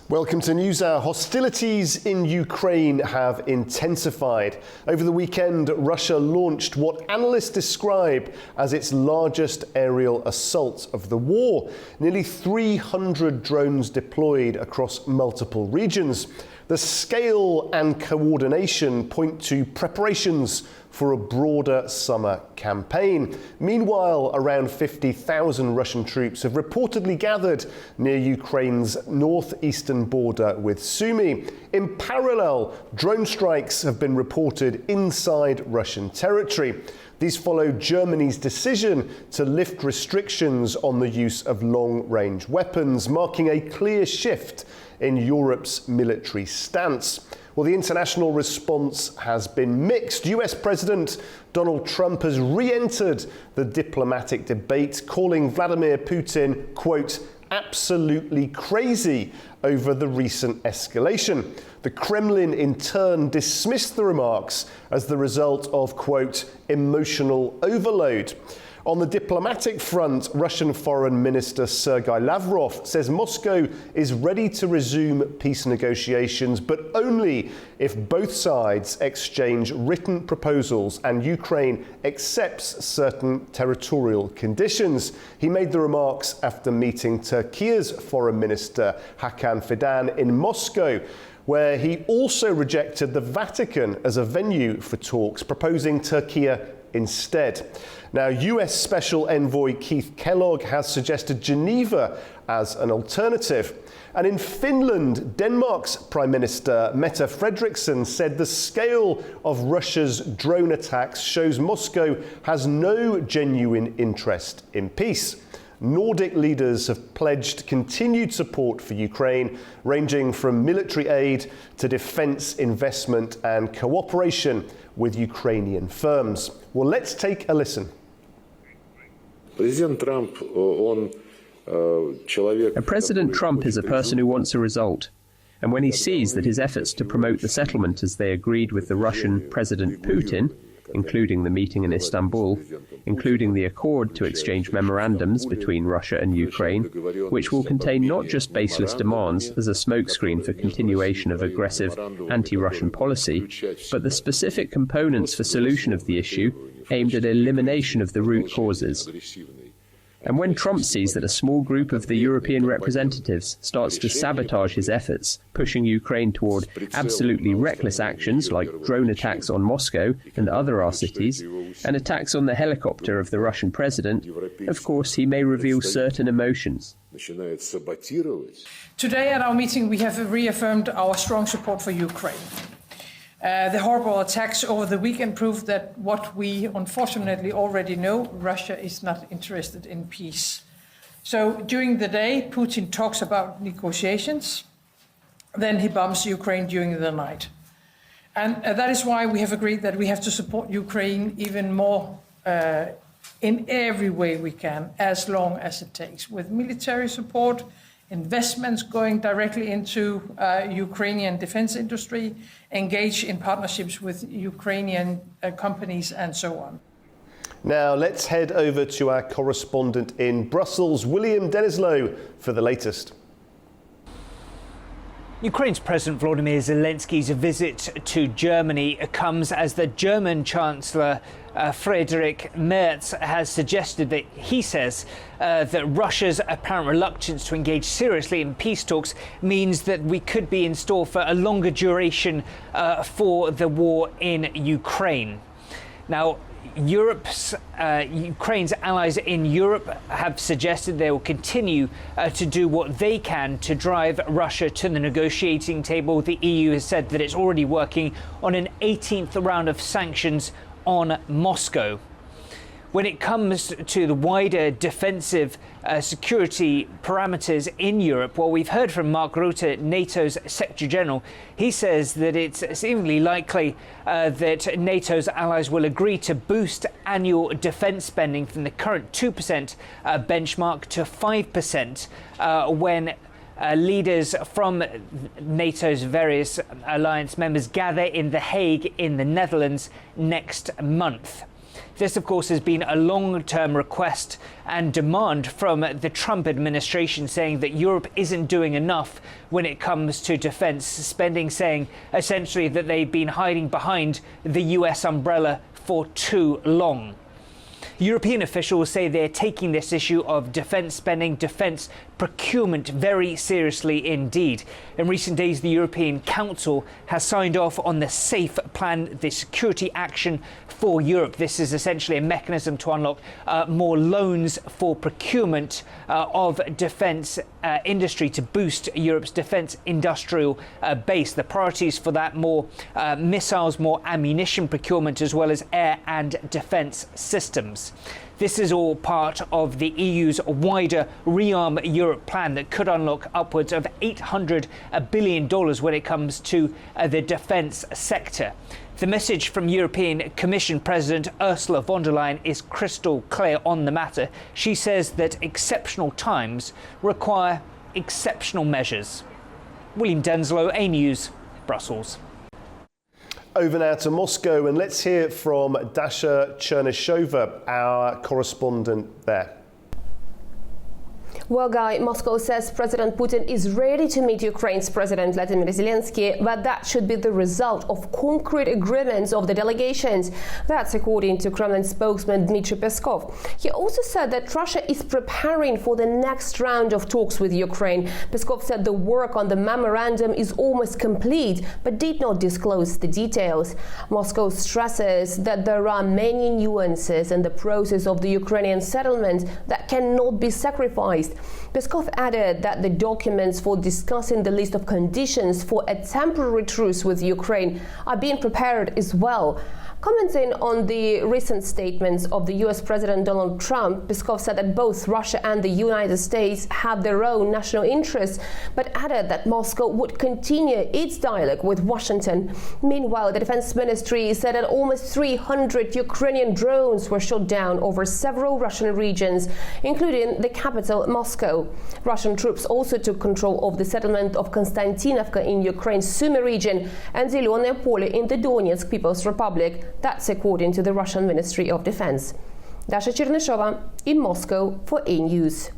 Welcome to Newshour. Hostilities in Ukraine have intensified. Over the weekend, Russia launched what analysts describe as its largest aerial assault of the war. Nearly 300 drones deployed across multiple regions. The scale and coordination point to preparations for a broader summer campaign. Meanwhile, around 50,000 Russian troops have reportedly gathered near Ukraine's northeastern border with Sumy. In parallel, drone strikes have been reported inside Russian territory. These follow Germany's decision to lift restrictions on the use of long-range weapons, marking a clear shift in Europe's military stance. Well, the international response has been mixed. US President Donald Trump has re-entered the diplomatic debate, calling Vladimir Putin, quote, absolutely crazy over the recent escalation. The Kremlin, in turn, dismissed the remarks as the result of, quote, emotional overload. On the diplomatic front, Russian Foreign Minister Sergey Lavrov says Moscow is ready to resume peace negotiations, but only if both sides exchange written proposals and Ukraine accepts certain territorial conditions. He made the remarks after meeting Turkey's Foreign Minister Hakan Fidan in Moscow, where he also rejected the Vatican as a venue for talks, proposing Turkey instead. Now, US Special Envoy Keith Kellogg has suggested Geneva as an alternative. And in Finland, Denmark's Prime Minister Mette Frederiksen said the scale of Russia's drone attacks shows Moscow has no genuine interest in peace. Nordic leaders have pledged continued support for Ukraine, ranging from military aid to defense investment and cooperation with Ukrainian firms. Well, let's take a listen. President Trump is a person who wants a result. And when he sees that his efforts to promote the settlement as they agreed with the Russian President Putin, including the meeting in Istanbul, including the accord to exchange memorandums between Russia and Ukraine, which will contain not just baseless demands as a smokescreen for continuation of aggressive anti-Russian policy, but the specific components for solution of the issue aimed at elimination of the root causes. And when Trump sees that a small group of the European representatives starts to sabotage his efforts, pushing Ukraine toward absolutely reckless actions like drone attacks on Moscow and other our cities, and attacks on the helicopter of the Russian president, of course he may reveal certain emotions. Today at our meeting we have reaffirmed our strong support for Ukraine. The horrible attacks over the weekend prove that what we unfortunately already know, Russia is not interested in peace. So during the day, Putin talks about negotiations, then he bombs Ukraine during the night. And that is why we have agreed that we have to support Ukraine even more in every way we can, as long as it takes, with military support, investments going directly into Ukrainian defense industry, engage in partnerships with Ukrainian companies and so on. Now let's head over to our correspondent in Brussels, William Denislow, for the latest. Ukraine's President Volodymyr Zelensky's visit to Germany comes as the German Chancellor Friedrich Merz has suggested that he says that Russia's apparent reluctance to engage seriously in peace talks means that we could be in store for a longer duration for the war in Ukraine. Now, Ukraine's allies in Europe have suggested they will continue to do what they can to drive Russia to the negotiating table. The EU has said that it's already working on an 18th round of sanctions on Moscow. When it comes to the wider defensive security parameters in Europe, well, we've heard from Mark Rutte, NATO's Secretary General. He says that it's seemingly likely that NATO's allies will agree to boost annual defense spending from the current 2% benchmark to 5% when leaders from NATO's various alliance members gather in The Hague in the Netherlands next month. This, of course, has been a long-term request and demand from the Trump administration, saying that Europe isn't doing enough when it comes to defence spending, saying essentially that they've been hiding behind the US umbrella for too long. European officials say they're taking this issue of defence spending, defence procurement very seriously indeed. In recent days, the European Council has signed off on the SAFE plan, the Security Action for Europe. This is essentially a mechanism to unlock more loans for procurement of defence industry to boost Europe's defence industrial base. The priorities for that: more missiles, more ammunition procurement, as well as air and defence systems. This is all part of the EU's wider Rearm Europe plan that could unlock upwards of $800 billion when it comes to the defence sector. The message from European Commission President Ursula von der Leyen is crystal clear on the matter. She says that exceptional times require exceptional measures. William Denslow, AnewZ, Brussels. Over now to Moscow, and let's hear from Dasha Chernyshova, our correspondent there. Well, Guy, Moscow says President Putin is ready to meet Ukraine's President Vladimir Zelensky, but that should be the result of concrete agreements of the delegations. That's according to Kremlin spokesman Dmitry Peskov. He also said that Russia is preparing for the next round of talks with Ukraine. Peskov said the work on the memorandum is almost complete, but did not disclose the details. Moscow stresses that there are many nuances in the process of the Ukrainian settlement that cannot be sacrificed. Peskov added that the documents for discussing the list of conditions for a temporary truce with Ukraine are being prepared as well. Commenting on the recent statements of the US President Donald Trump, Peskov said that both Russia and the United States have their own national interests, but added that Moscow would continue its dialogue with Washington. Meanwhile, the Defense Ministry said that almost 300 Ukrainian drones were shot down over several Russian regions, including the capital, Moscow. Russian troops also took control of the settlement of Konstantinovka in Ukraine's Sumy region and Zelyone Pole in the Donetsk People's Republic. That's according to the Russian Ministry of Defense. Dasha Chernyshova in Moscow for AnewZ.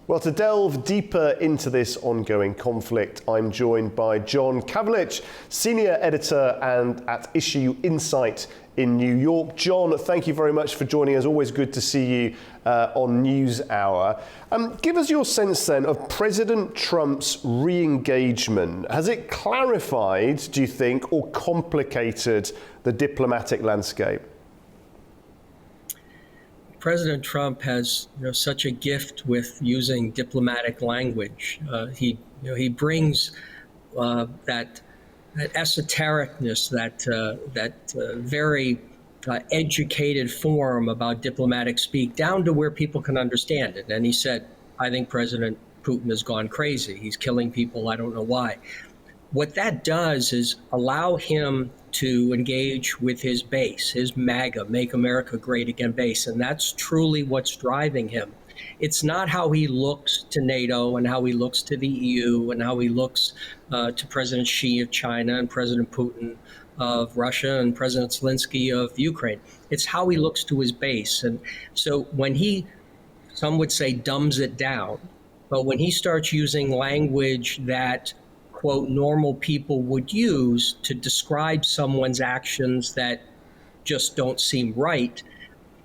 Well, to delve deeper into this ongoing conflict, I'm joined by John Kavich, Senior Editor and at Issue Insight in New York. John, thank you very much for joining us. Always good to see you on NewsHour. Give us your sense then of President Trump's re-engagement. Has it clarified, do you think, or complicated the diplomatic landscape? President Trump has such a gift with using diplomatic language. He brings that esotericness, that very educated form about diplomatic speak down to where people can understand it. And he said, I think President Putin has gone crazy. He's killing people. I don't know why. What that does is allow him to engage with his base, his MAGA, Make America Great Again base. And that's truly what's driving him. It's not how he looks to NATO and how he looks to the EU and how he looks to President Xi of China and President Putin of Russia and President Zelensky of Ukraine. It's how he looks to his base. And so when he, some would say, dumbs it down, but when he starts using language that, quote, normal people would use to describe someone's actions that just don't seem right,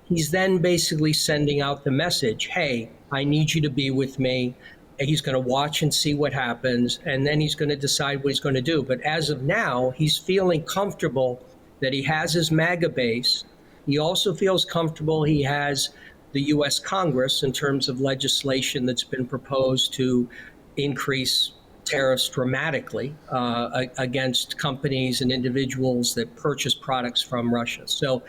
he's then basically sending out the message, hey, I need you to be with me. He's going to watch and see what happens, and then he's going to decide what he's going to do. But as of now, he's feeling comfortable that he has his MAGA base. He also feels comfortable he has the U.S. Congress in terms of legislation that's been proposed to increase tariffs dramatically against companies and individuals that purchase products from Russia. So,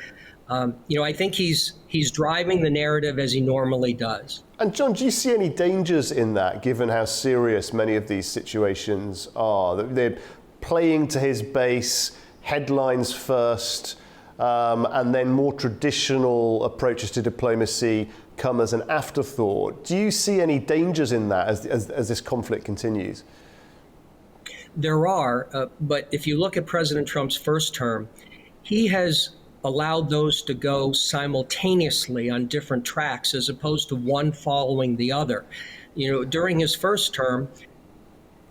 I think he's driving the narrative as he normally does. And John, do you see any dangers in that, given how serious many of these situations are? That they're playing to his base, headlines first, and then more traditional approaches to diplomacy come as an afterthought. Do you see any dangers in that as this conflict continues? There are, but if you look at President Trump's first term, he has allowed those to go simultaneously on different tracks as opposed to one following the other. During his first term,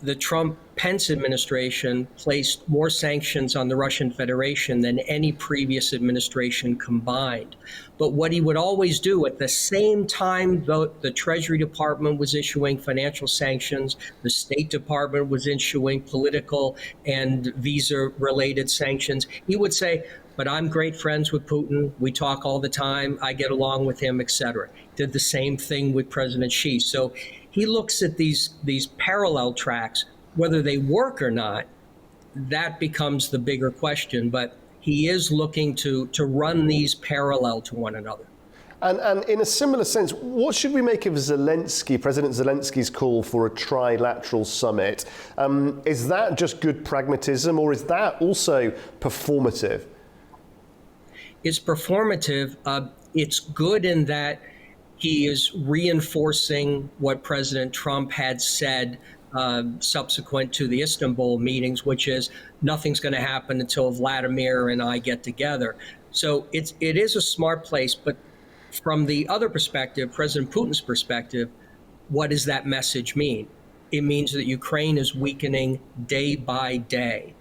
the Trump-Pence administration placed more sanctions on the Russian Federation than any previous administration combined. But what he would always do at the same time, the Treasury Department was issuing financial sanctions, the State Department was issuing political and visa-related sanctions, he would say, but I'm great friends with Putin. We talk all the time. I get along with him, etc. Did the same thing with President Xi. So he looks at these parallel tracks, whether they work or not, that becomes the bigger question. But he is looking to run these parallel to one another. And in a similar sense, what should we make of President Zelensky's call for a trilateral summit? Is that just good pragmatism, or is that also performative? It's performative. It's good in that he is reinforcing what President Trump had said subsequent to the Istanbul meetings, which is nothing's going to happen until Vladimir and I get together. So it is a smart place. But from the other perspective, President Putin's perspective, what does that message mean? It means that Ukraine is weakening day by day.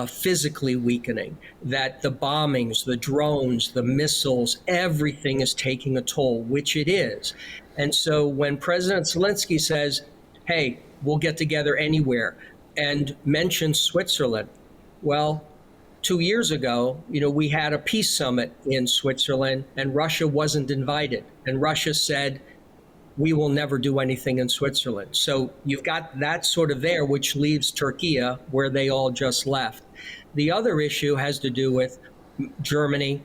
Physically weakening, that the bombings, the drones, the missiles, everything is taking a toll, which it is. And so when President Zelensky says, hey, we'll get together anywhere, and mentions Switzerland, well, 2 years ago, we had a peace summit in Switzerland and Russia wasn't invited. And Russia said, we will never do anything in Switzerland. So you've got that sort of there, which leaves Türkiye, where they all just left. The other issue has to do with Germany.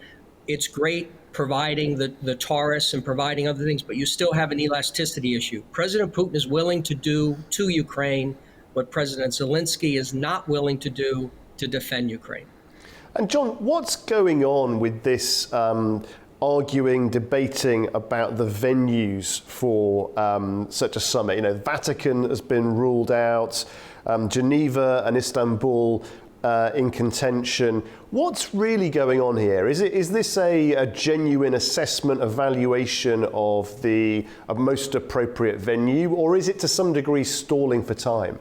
It's great providing the Taurus and providing other things, but you still have an elasticity issue. President Putin is willing to do to Ukraine what President Zelensky is not willing to do to defend Ukraine. And John, what's going on with this debating about the venues for such a summit? Vatican has been ruled out, Geneva and Istanbul in contention. What's really going on here? Is this a genuine assessment, evaluation of the most appropriate venue, or is it to some degree stalling for time?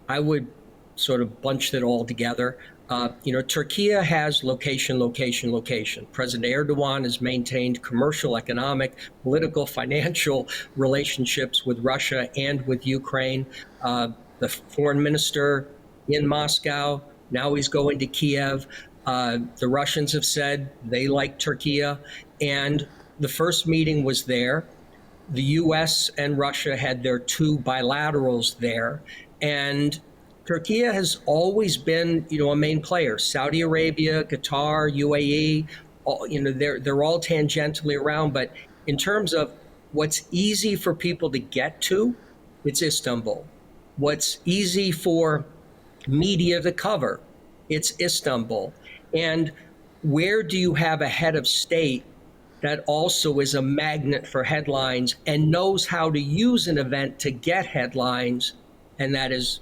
I would sort of bunch it all together. Türkiye has location. President Erdogan has maintained commercial, economic, political, financial relationships with Russia and with Ukraine. The foreign minister in Moscow, now he's going to Kiev. The Russians have said they like Türkiye. And the first meeting was there. The US and Russia had their two bilaterals there. And Türkiye has always been, a main player. Saudi Arabia, Qatar, UAE, they're all tangentially around. But in terms of what's easy for people to get to, it's Istanbul. What's easy for media to cover, it's Istanbul. And where do you have a head of state that also is a magnet for headlines and knows how to use an event to get headlines? And that is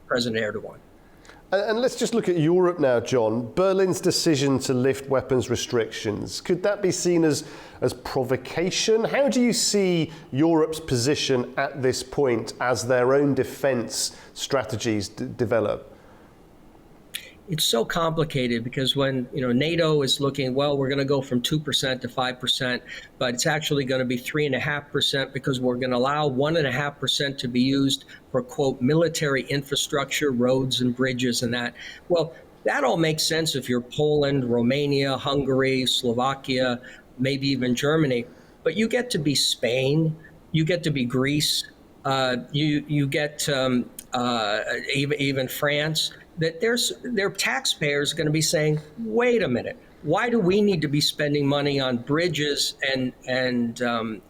President Erdogan. And let's just look at Europe now, John. Berlin's decision to lift weapons restrictions, could that be seen as provocation? How do you see Europe's position at this point as their own defense strategies develop? It's so complicated because when NATO is looking, well, we're going to go from 2% to 5%, but it's actually going to be 3.5% because we're going to allow 1.5% to be used for, quote, military infrastructure, roads and bridges and that. Well, that all makes sense if you're Poland, Romania, Hungary, Slovakia, maybe even Germany. But you get to be Spain, you get to be Greece, you get even France. That their taxpayers are going to be saying, wait a minute, why do we need to be spending money on bridges and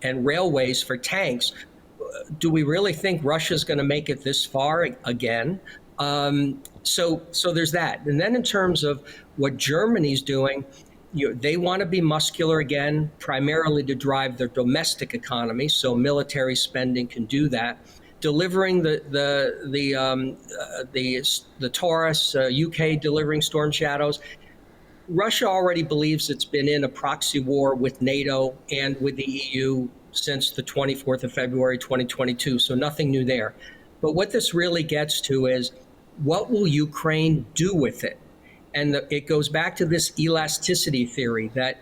railways for tanks? Do we really think Russia's going to make it this far again? So there's that. And then in terms of what Germany's doing, they want to be muscular again, primarily to drive their domestic economy. So military spending can do that. Delivering the Taurus, UK delivering Storm Shadows. Russia already believes it's been in a proxy war with NATO and with the EU since the 24th of February 2022, so nothing new there. But what this really gets to is, what will Ukraine do with it? And it goes back to this elasticity theory that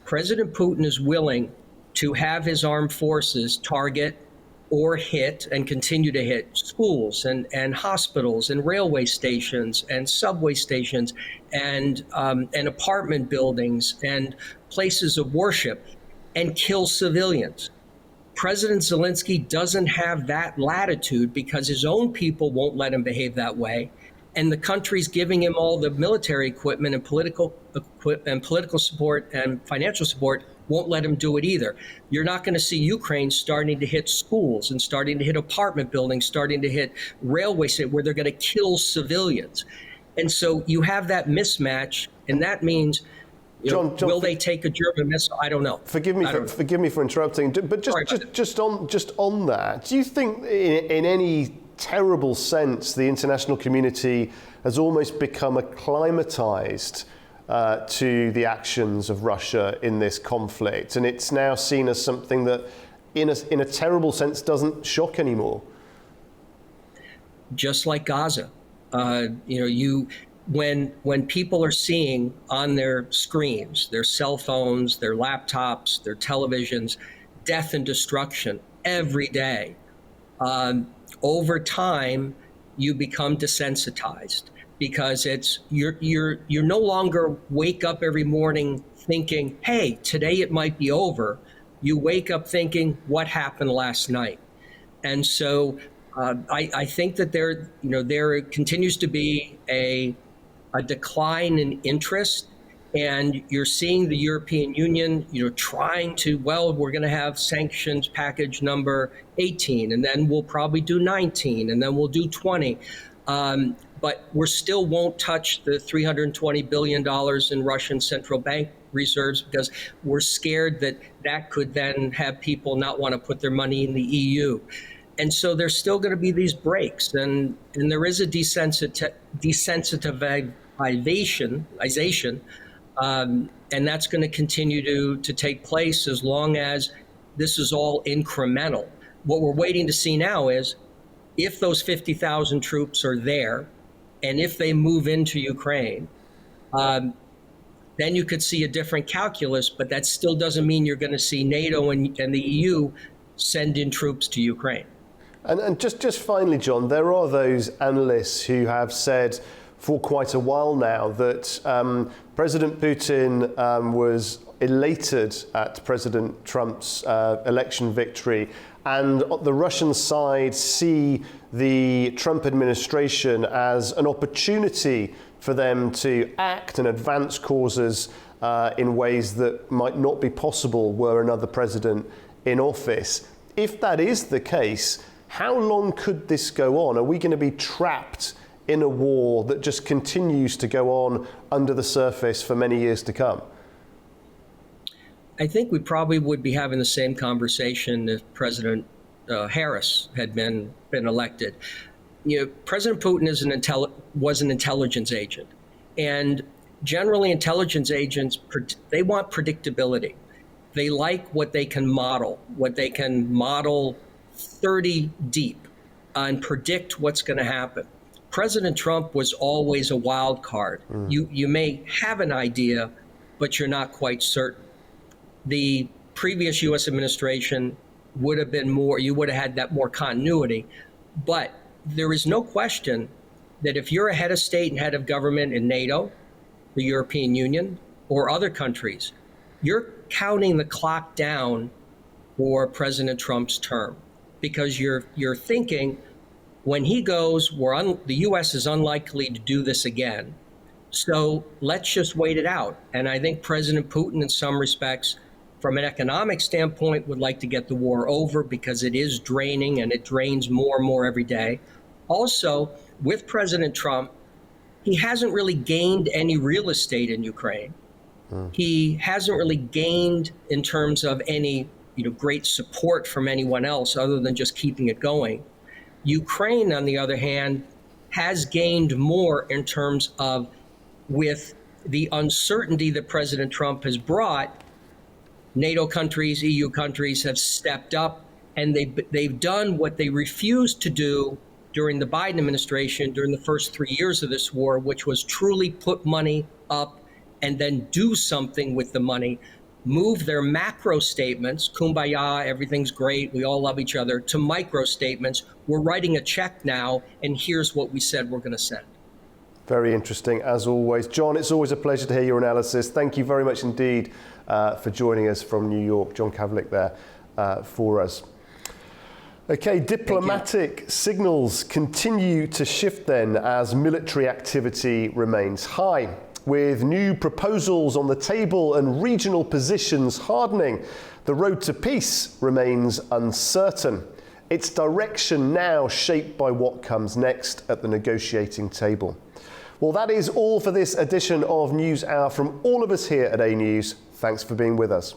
President Putin is willing to have his armed forces target or hit and continue to hit schools and hospitals and railway stations and subway stations and apartment buildings and places of worship and kill civilians. President Zelensky doesn't have that latitude because his own people won't let him behave that way. And the country's giving him all the military equipment and political support and financial support won't let him do it either. You're not going to see Ukraine starting to hit schools and starting to hit apartment buildings, starting to hit railway stations where they're going to kill civilians. And so you have that mismatch, and that means, John, will they take a German missile? I don't know. Forgive me for interrupting, but just on that, do you think in any terrible sense the international community has almost become acclimatized to the actions of Russia in this conflict, and it's now seen as something that in a terrible sense doesn't shock anymore? Just like Gaza, when people are seeing on their screens, their cell phones, their laptops, their televisions, death and destruction every day, over time you become desensitized, because you're no longer wake up every morning thinking, hey, today it might be over. You wake up thinking, what happened last night? And so I think that there continues to be a decline in interest, and you're seeing the European Union, trying to, we're going to have sanctions package number 18, and then we'll probably do 19, and then we'll do 20. But we still won't touch the $320 billion in Russian central bank reserves, because we're scared that could then have people not want to put their money in the EU. And so there's still going to be these breaks, and there is a desensitization, and that's going to continue to take place as long as this is all incremental. What we're waiting to see now is if those 50,000 troops are there, and if they move into Ukraine, then you could see a different calculus, but that still doesn't mean you're going to see NATO and the EU send in troops to Ukraine. And just finally, John, there are those analysts who have said for quite a while now that President Putin was elated at President Trump's election victory, and the Russian side see the Trump administration as an opportunity for them to act and advance causes in ways that might not be possible were another president in office. If that is the case, how long could this go on? Are we going to be trapped in a war that just continues to go on under the surface for many years to come? I think we probably would be having the same conversation if President Harris had been elected. President Putin was an intelligence agent, and generally intelligence agents, they want predictability. They like what they can model 30 deep and predict what's going to happen. President Trump was always a wild card. You may have an idea, but you're not quite certain. The previous U.S. administration would have been more, you would have had that more continuity. But there is no question that if you're a head of state and head of government in NATO, the European Union, or other countries, you're counting the clock down for President Trump's term, because you're thinking, when he goes, the U.S. is unlikely to do this again. So let's just wait it out. And I think President Putin, in some respects, from an economic standpoint, would like to get the war over because it is draining, and it drains more and more every day. Also, with President Trump, he hasn't really gained any real estate in Ukraine. He hasn't really gained in terms of any great support from anyone else other than just keeping it going. Ukraine, on the other hand, has gained more in terms of with the uncertainty that President Trump has brought, NATO countries, EU countries have stepped up, and they've done what they refused to do during the Biden administration during the first 3 years of this war, which was truly put money up and then do something with the money, move their macro statements, kumbaya, everything's great, we all love each other, to micro statements. We're writing a check now, and here's what we said we're going to send. Very interesting, as always. John, it's always a pleasure to hear your analysis. Thank you very much indeed for joining us from New York. John Kavich there for us. Okay, diplomatic signals continue to shift then as military activity remains high. With new proposals on the table and regional positions hardening, the road to peace remains uncertain. Its direction now shaped by what comes next at the negotiating table. Well, that is all for this edition of NewsHour from all of us here at AnewZ. Thanks for being with us.